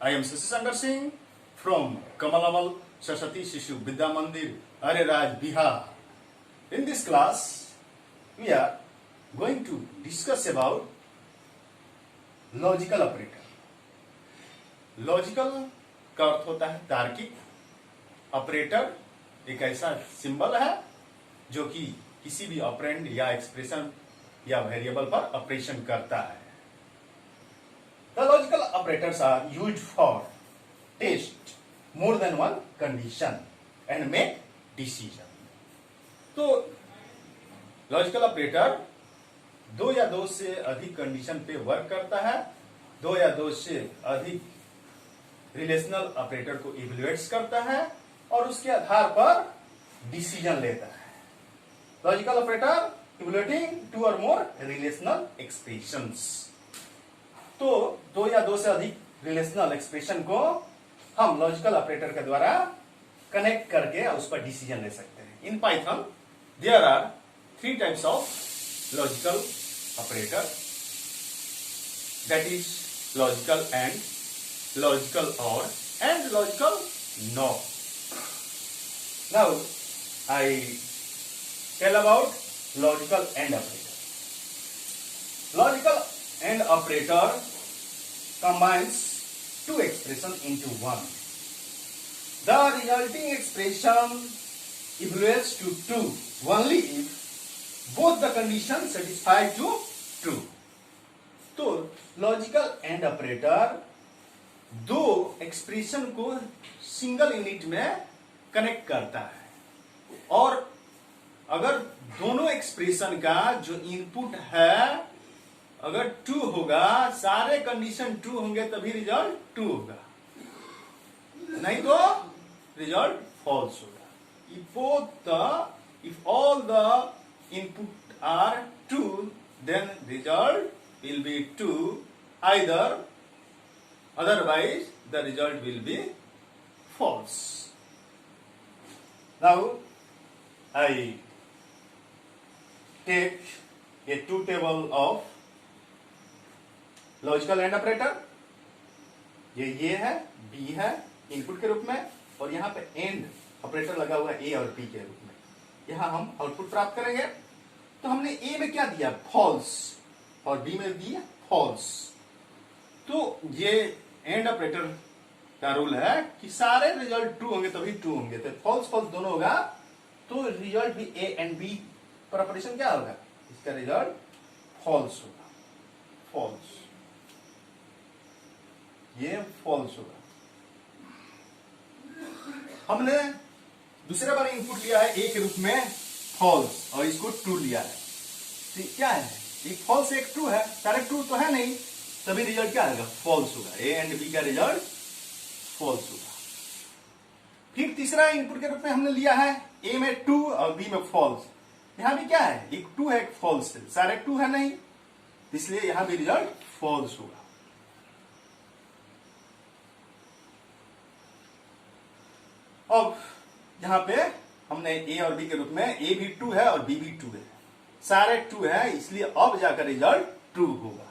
I am Sasisankar Singh from Kamalamal Saraswati Shishu Vidya Mandir, Ariraj, Bihar. In this class, we are going to discuss about logical operator. Logical का अर्थ होता है तार्किक। Operator एक ऐसा symbol है जो कि किसी भी ऑपरेंड या एक्सप्रेशन या वेरिएबल पर ऑपरेशन करता है। The logical operators are used for test more than one condition and make decision. तो लॉजिकल ऑपरेटर दो या दो से अधिक कंडीशन पे वर्क करता है, दो या दो से अधिक रिलेशनल ऑपरेटर को इवेल्युएट्स करता है और उसके आधार पर डिसीजन लेता है। लॉजिकल ऑपरेटर इवेल्युएटिंग टू और मोर रिलेशनल एक्सप्रेशंस। तो दो या दो से अधिक रिलेशनल एक्सप्रेशन को हम लॉजिकल ऑपरेटर के द्वारा कनेक्ट करके उस पर डिसीजन ले सकते हैं। In Python there are 3 types of logical operator, that is logical and logical or and logical not. Now I tell about logical and operator. Logical and operator combines two expressions into one. The resulting expression evaluates to true only if both the conditions satisfy to true. तो logical and operator दो expression को single unit में connect करता है और अगर दोनों expression का जो इनपुट है अगर ट्रू होगा, सारे कंडीशन ट्रू होंगे तभी रिजल्ट ट्रू होगा, नहीं तो रिजल्ट फॉल्स होगा। If all the input are true, then result will be true. Otherwise the result will be false. Now I take a two table of logical and operator. ये है, B है input के रूप में और यहाँ पे एंड ऑपरेटर लगा हुआ है A और B के रूप में। यहां हम आउटपुट प्राप्त करेंगे। तो हमने ए में क्या दिया, फॉल्स, और बी में दिया फॉल्स। तो ये एंड ऑपरेटर का रूल है कि सारे रिजल्ट ट्रू होंगे तभी ट्रू होंगे। तो फॉल्स फॉल्स दोनों होगा तो रिजल्ट भी ए एंड बी पर ऑपरेशन क्या होगा, इसका रिजल्ट फॉल्स होगा। फॉल्स, ये फॉल्स होगा। हमने दूसरे बार इनपुट लिया है ए के रूप में फॉल्स और इसको ट्रू लिया है। तो क्या है, एक फॉल्स एक ट्रू है, सारे ट्रू तो है नहीं, तभी रिजल्ट क्या आएगा, फॉल्स होगा। ए एंड बी का रिजल्ट फॉल्स होगा। फिर तीसरा इनपुट के रूप में हमने लिया है ए में ट्रू और बी में फॉल्स। यहां भी क्या है, एक ट्रू है एक फॉल्स है, सारे ट्रू है नहीं, इसलिए यहां भी रिजल्ट फॉल्स होगा। अब यहां पे हमने ए और बी के रूप में ए भी ट्रू है और बी भी ट्रू है, सारे ट्रू है, इसलिए अब जाकर रिजल्ट ट्रू होगा।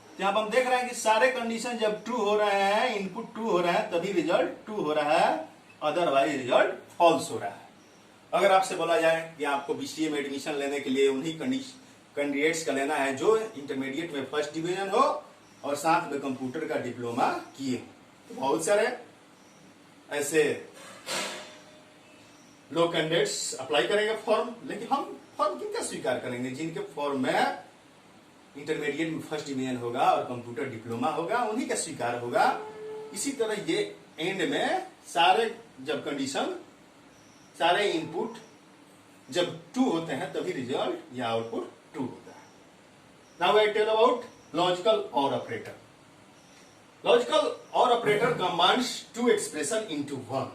तो यहां पर हम देख रहे हैं कि सारे कंडीशन जब ट्रू हो रहे हैं, इनपुट ट्रू हो रहा है तभी रिजल्ट ट्रू हो रहा है, अदरवाइज रिजल्ट फॉल्स हो रहा है। अगर आपसे बोला जाए कि आपको बीसीए में एडमिशन लेने के लिए उन्हीं कैंडिडेट्स का लेना है जो इंटरमीडिएट में फर्स्ट डिवीजन हो और साथ में कंप्यूटर का डिप्लोमा किए हो, तो बहुत सारे ऐसे लोग कैंडिडेट्स अप्लाई करेंगे फॉर्म, लेकिन हम फॉर्म किनका स्वीकार करेंगे, जिनके फॉर्म में इंटरमीडिएट में फर्स्ट डिवीजन होगा और कंप्यूटर डिप्लोमा होगा, उन्हीं का स्वीकार होगा। इसी तरह ये एंड में सारे जब कंडीशन, सारे इनपुट जब ट्रू होते हैं तभी रिजल्ट या आउटपुट ट्रू होता है। Now I tell about logical और ऑपरेटर। लॉजिकल और operator combines two expression into one.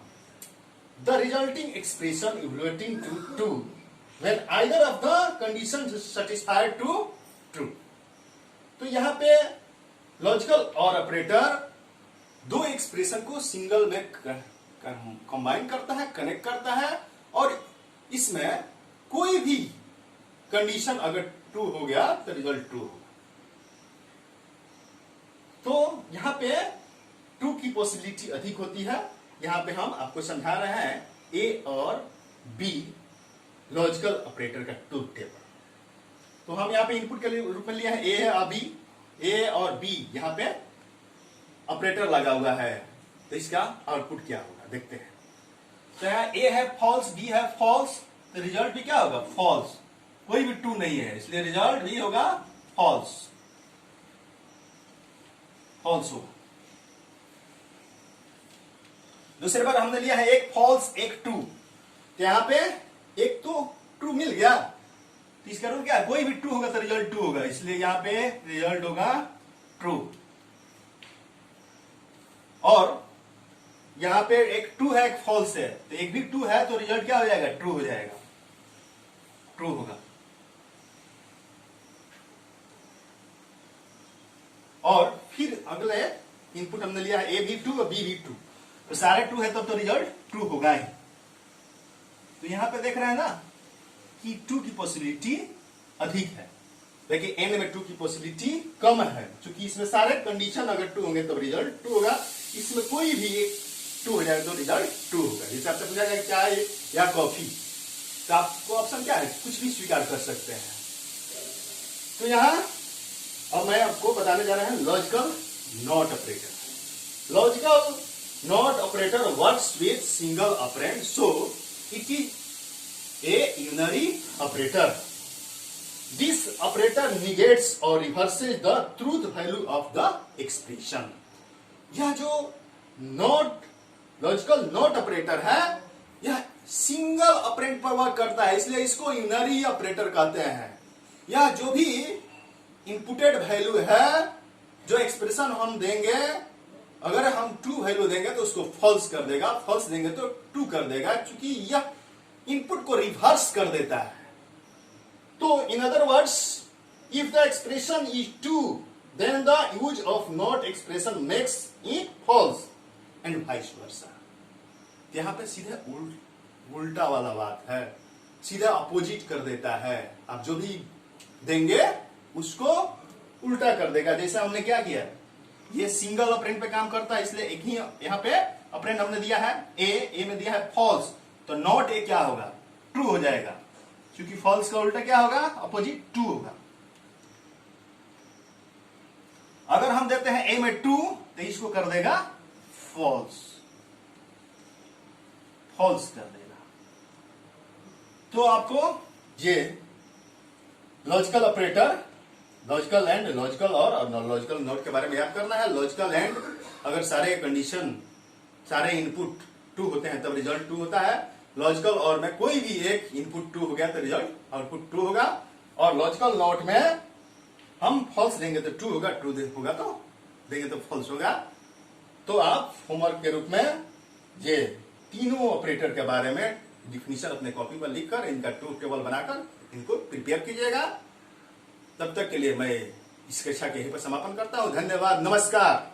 The resulting expression evaluating to true when either of the conditions satisfied to true. तो यहां पे लॉजिकल और operator दो expression को सिंगल में combine करता है, कनेक्ट करता है और इसमें कोई भी कंडीशन अगर ट्रू हो गया तो रिजल्ट ट्रू होगा। तो यहां पे ट्रू की पॉसिबिलिटी अधिक होती है। यहां पे हम आपको समझा रहे हैं ए और बी लॉजिकल ऑपरेटर का ट्रूथ टेबल। तो हम यहाँ पे इनपुट के रूप में लिया है ए है और बी, ए और बी यहाँ पे ऑपरेटर लगा हुआ है, तो इसका आउटपुट क्या होगा देखते हैं। तो यहाँ ए है फॉल्स, बी है फॉल्स, तो रिजल्ट भी क्या होगा फॉल्स, कोई भी ट्रू नहीं है, इसलिए रिजल्ट भी होगा फॉल्स, फॉल्स होगा। दूसरे बार हमने लिया है एक फॉल्स एक ट्रू, तो यहां पे एक तो ट्रू मिल गया, तो इसका रूल क्या है, कोई भी ट्रू होगा तो रिजल्ट ट्रू होगा, इसलिए यहां पे रिजल्ट होगा ट्रू। और यहां पे एक ट्रू है एक फॉल्स है, तो एक भी ट्रू है तो रिजल्ट क्या हो जाएगा ट्रू हो जाएगा, ट्रू होगा। और फिर अगले इनपुट हमने लिया है ए भी ट्रू और बी भी ट्रू, तो सारे ट्रू है तब तो रिजल्ट ट्रू होगा ही। तो यहां पे देख रहे हैं ना कि ट्रू की पॉसिबिलिटी अधिक है, लेकिन एन में ट्रू की पॉसिबिलिटी कम है, क्योंकि इसमें सारे कंडीशन अगर ट्रू होंगे तब रिजल्ट ट्रू होगा, इसमें कोई भी एक ट्रू हो जाएगा तो रिजल्ट ट्रू होगा। जैसे आपसे पूछा जाए चाय या कॉफी, तो आपको ऑप्शन क्या है, कुछ भी स्वीकार कर सकते हैं। तो यहां अब मैं आपको बताने जा रहा हूं logical not operator. Logical not operator works with single operand, so it is a unary operator. This operator negates or reverses the truth value of the expression. यह जो नॉट लॉजिकल नॉट ऑपरेटर है, यह single operand पर work करता है, इसलिए इसको unary operator कहते हैं। यह जो भी इनपुटेड वैल्यू है, जो एक्सप्रेशन हम देंगे, अगर हम ट्रू वैल्यू देंगे तो उसको फॉल्स कर देगा, फॉल्स देंगे तो ट्रू कर देगा, क्योंकि यह इनपुट को रिवर्स कर देता है। तो in other words, if the expression is true then the use of not expression makes it false and vice versa. यहां पे सीधे उल्टा वाला बात है, सीधा अपोजिट कर देता है। आप जो भी देंगे उसको उल्टा कर देगा। जैसे हमने क्या किया, ये सिंगल ऑपरेंड पे काम करता है, इसलिए एक ही यहां पे ऑपरेंड हमने दिया है ए में दिया है फॉल्स, तो नॉट ए क्या होगा ट्रू हो जाएगा, क्योंकि फॉल्स का उल्टा क्या होगा अपोजिट ट्रू होगा। अगर हम देते हैं ए में ट्रू तो इसको कर देगा फॉल्स, फॉल्स कर देगा। तो आपको ये logical operator, logical and, logical और लॉजिकल नॉट के बारे में याद करना है। लॉजिकल एंड अगर सारे कंडीशन, सारे इनपुट ट्रू होते हैं तब रिजल्ट ट्रू होता है। लॉजिकल और में कोई भी एक इनपुट ट्रू हो गया तो रिजल्ट आउटपुट ट्रू होगा। और लॉजिकल नॉट में हम फॉल्स देंगे तो ट्रू होगा, ट्रू होगा तो देंगे तो फॉल्स होगा। तो आप होमवर्क के रूप में ये तीनों ऑपरेटर के बारे में डिफिनीशन अपने कॉपी पर लिखकर इनका ट्रूथ टेबल बनाकर इनको प्रिपेयर कीजिएगा। तब तक के लिए मैं इस कक्षा के यहीं पर समापन करता हूं। धन्यवाद, नमस्कार।